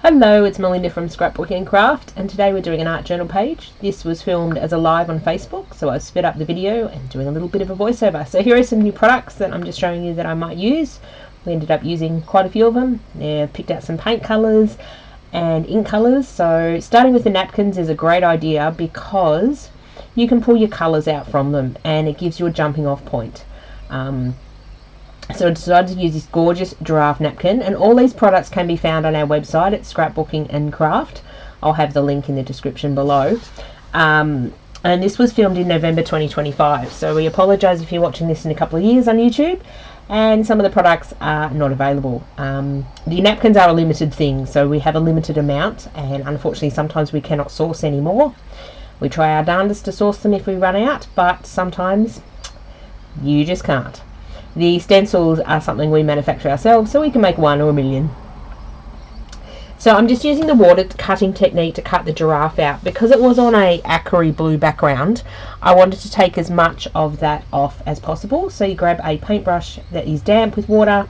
Hello, it's Melinda from Scrapbookingncraft, and today we're doing an art journal page. This was filmed as a live on Facebook, so I've sped up the video and doing a little bit of a voiceover. So here are some new products that I'm just showing you that I might use. We ended up using quite a few of them. Yeah, picked out some paint colours and ink colours. So starting with the napkins is a great idea because you can pull your colours out from them and it gives you a jumping off point. So I decided to use this gorgeous giraffe napkin, and all these products can be found on our website at Scrapbookingncraft. I'll have the link in the description below. And this was filmed in November 2025, so we apologise if you're watching this in a couple of years on YouTube and some of the products are not available. The napkins are a limited thing, so we have a limited amount, and unfortunately sometimes we cannot source any more. We try our darndest to source them if we run out, but sometimes you just can't. The stencils are something we manufacture ourselves, so we can make one or a million. So I'm just using the water cutting technique to cut the giraffe out. Because it was on a aquary blue background, I wanted to take as much of that off as possible. So you grab a paintbrush that is damp with water,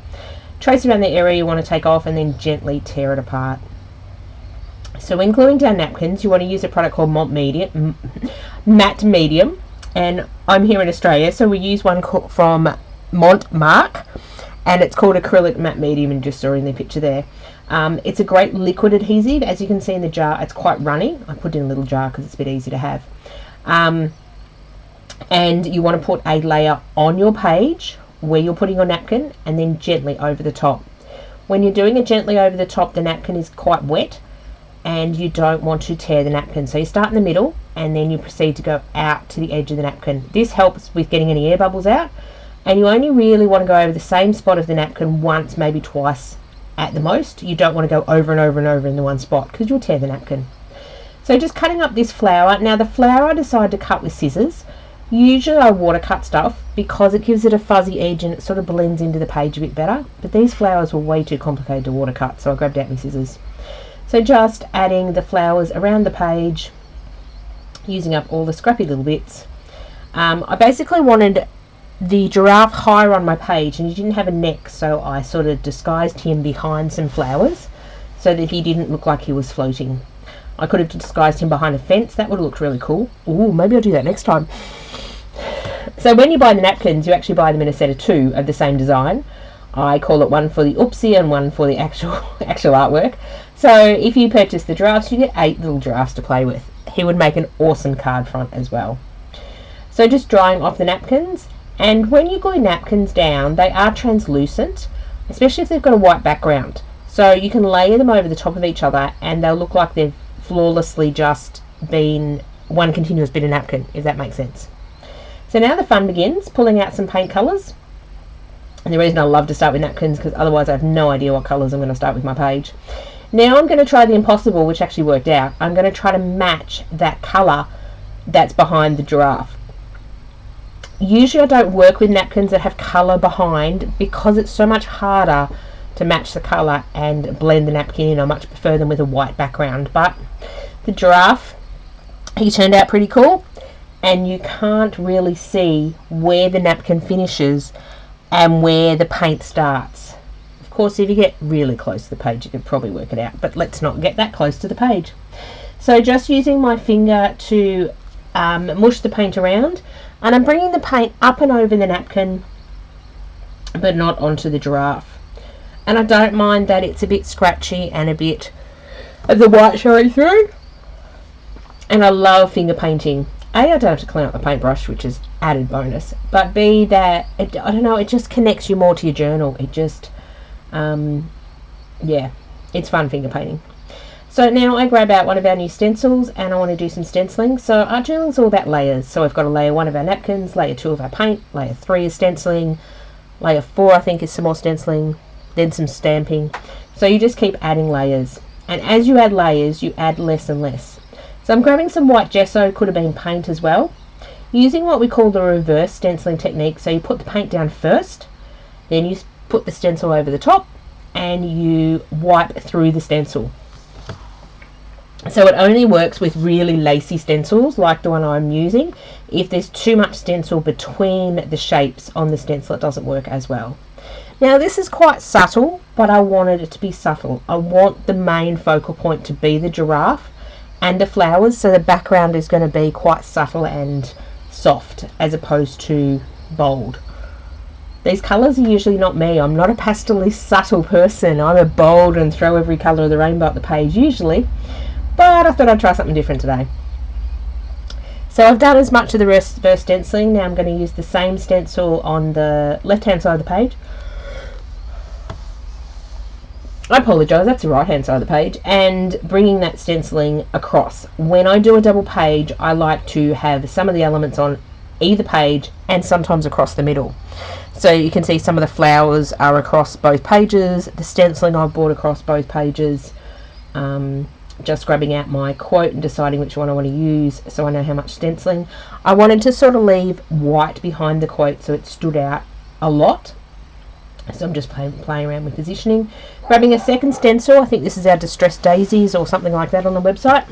trace around the area you want to take off, and then gently tear it apart. So when gluing down napkins, you want to use a product called Matte Medium, and I'm here in Australia, so we use one from Montmark, and it's called acrylic matte medium, and just saw in the picture there. It's a great liquid adhesive. As you can see in the jar, it's quite runny. I put it in a little jar because it's a bit easy to have. And you want to put a layer on your page where you're putting your napkin, and then gently over the top. When you're doing it gently over the top, the napkin is quite wet and you don't want to tear the napkin, so you start in the middle and then you proceed to go out to the edge of the napkin. This helps with getting any air bubbles out. And you only really want to go over the same spot of the napkin once, maybe twice at the most. You don't want to go over and over and over in the one spot because you'll tear the napkin. So just cutting up this flower. Now the flower I decided to cut with scissors. Usually I water cut stuff because it gives it a fuzzy edge and it sort of blends into the page a bit better. But these flowers were way too complicated to water cut, so I grabbed out my scissors. So just adding the flowers around the page, using up all the scrappy little bits. I basically wanted the giraffe higher on my page, and he didn't have a neck, so I sort of disguised him behind some flowers so that he didn't look like he was floating. I could have disguised him behind a fence. That would have looked really cool. Ooh, maybe I'll do that next time. So when you buy the napkins, you actually buy them in a set of two of the same design. I call it one for the oopsie and one for the actual artwork. So if you purchase the giraffes, you get 8 little giraffes to play with. He would make an awesome card front as well. So just drying off the napkins. And when you glue napkins down, they are translucent, especially if they've got a white background. So you can layer them over the top of each other and they'll look like they've flawlessly just been one continuous bit of napkin, if that makes sense. So now the fun begins, pulling out some paint colours. And the reason I love to start with napkins because otherwise I have no idea what colours I'm going to start with my page. Now I'm going to try the impossible, which actually worked out. I'm going to try to match that colour that's behind the giraffe. Usually I don't work with napkins that have colour behind because it's so much harder to match the colour and blend the napkin in. I much prefer them with a white background. But the giraffe, he turned out pretty cool, and you can't really see where the napkin finishes and where the paint starts. Of course, if you get really close to the page you could probably work it out, but let's not get that close to the page. So just using my finger to mush the paint around, and I'm bringing the paint up and over the napkin but not onto the giraffe. And I don't mind that it's a bit scratchy and a bit of the white showing through. And I love finger painting. A, I don't have to clean up the paintbrush, which is added bonus, but B, that I don't know, it just connects you more to your journal. It just yeah, it's fun finger painting. So now I grab out one of our new stencils and I want to do some stenciling. So our journal is all about layers. So I've got a layer 1 of our napkins, layer 2 of our paint, layer 3 is stenciling, layer 4 I think is some more stenciling, then some stamping. So you just keep adding layers. And as you add layers, you add less and less. So I'm grabbing some white gesso, could have been paint as well, using what we call the reverse stenciling technique. So you put the paint down first, then you put the stencil over the top, and you wipe through the stencil. So it only works with really lacy stencils like the one I'm using. If there's too much stencil between the shapes on the stencil, it doesn't work as well. Now this is quite subtle, but I wanted it to be subtle. I want the main focal point to be the giraffe and the flowers, so the background is going to be quite subtle and soft as opposed to bold. These colours are usually not me. I'm not a pastel subtle person. I'm a bold and throw every colour of the rainbow at the page usually, but I thought I'd try something different today. So I've done as much of the reverse stenciling. Now I'm going to use the same stencil on the left hand side of the page. I apologise, that's the right hand side of the page, and bringing that stenciling across. When I do a double page, I like to have some of the elements on either page and sometimes across the middle. So you can see some of the flowers are across both pages, the stenciling I've brought across both pages, just grabbing out my quote and deciding which one I want to use so I know how much stenciling. I wanted to sort of leave white behind the quote so it stood out a lot. So I'm just playing around with positioning. Grabbing a second stencil, I think this is our Distressed Daisies or something like that on the website.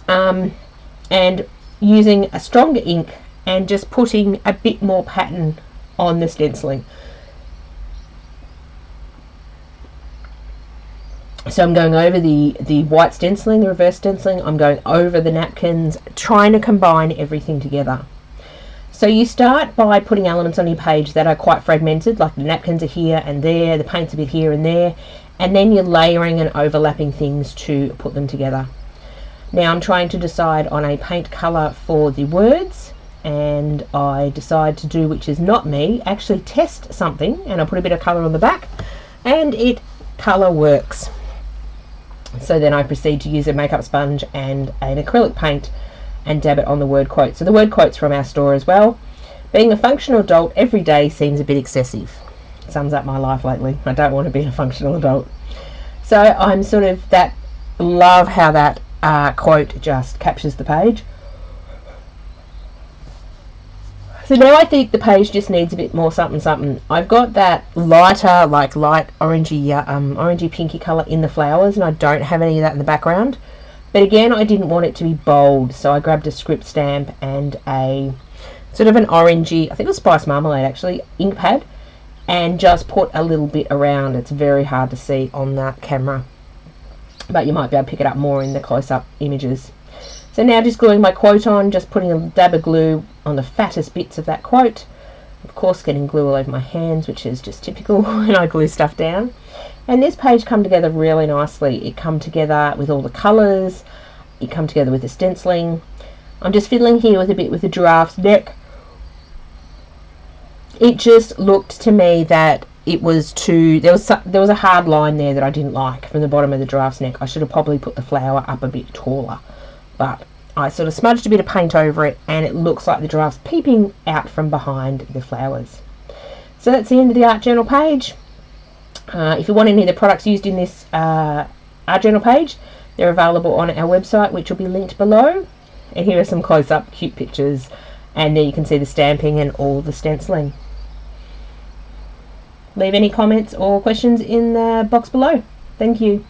And using a stronger ink and just putting a bit more pattern on the stenciling. So I'm going over the white stenciling, the reverse stenciling, I'm going over the napkins, trying to combine everything together. So you start by putting elements on your page that are quite fragmented, like the napkins are here and there, the paint's a bit here and there, and then you're layering and overlapping things to put them together. Now I'm trying to decide on a paint colour for the words, and I decide to do, which is not me, actually test something, and I put a bit of colour on the back, and it colour works. So then I proceed to use a makeup sponge and an acrylic paint and dab it on the word quote. So the word quote's from our store as well. Being a functional adult every day seems a bit excessive. Sums up my life lately. I don't want to be a functional adult. So I'm sort of love how that quote just captures the page. So now I think the page just needs a bit more something something. I've got that lighter, like light orangey pinky colour in the flowers, and I don't have any of that in the background. But again, I didn't want it to be bold, so I grabbed a script stamp and a sort of an orangey, I think it was Spice Marmalade actually, ink pad, and just put a little bit around. It's very hard to see on that camera, but you might be able to pick it up more in the close-up images. So now just gluing my quote on, just putting a dab of glue on the fattest bits of that quote. Of course getting glue all over my hands, which is just typical when I glue stuff down. And this page come together really nicely. It come together with all the colours, it come together with the stenciling. I'm just fiddling here with a bit with the giraffe's neck. It just looked to me that it was too, there was a hard line there that I didn't like from the bottom of the giraffe's neck. I should have probably put the flower up a bit taller, but I sort of smudged a bit of paint over it and it looks like the giraffe's peeping out from behind the flowers. So that's the end of the art journal page. If you want any of the products used in this art journal page, they're available on our website, which will be linked below. And here are some close-up cute pictures, and there you can see the stamping and all the stenciling. Leave any comments or questions in the box below. Thank you.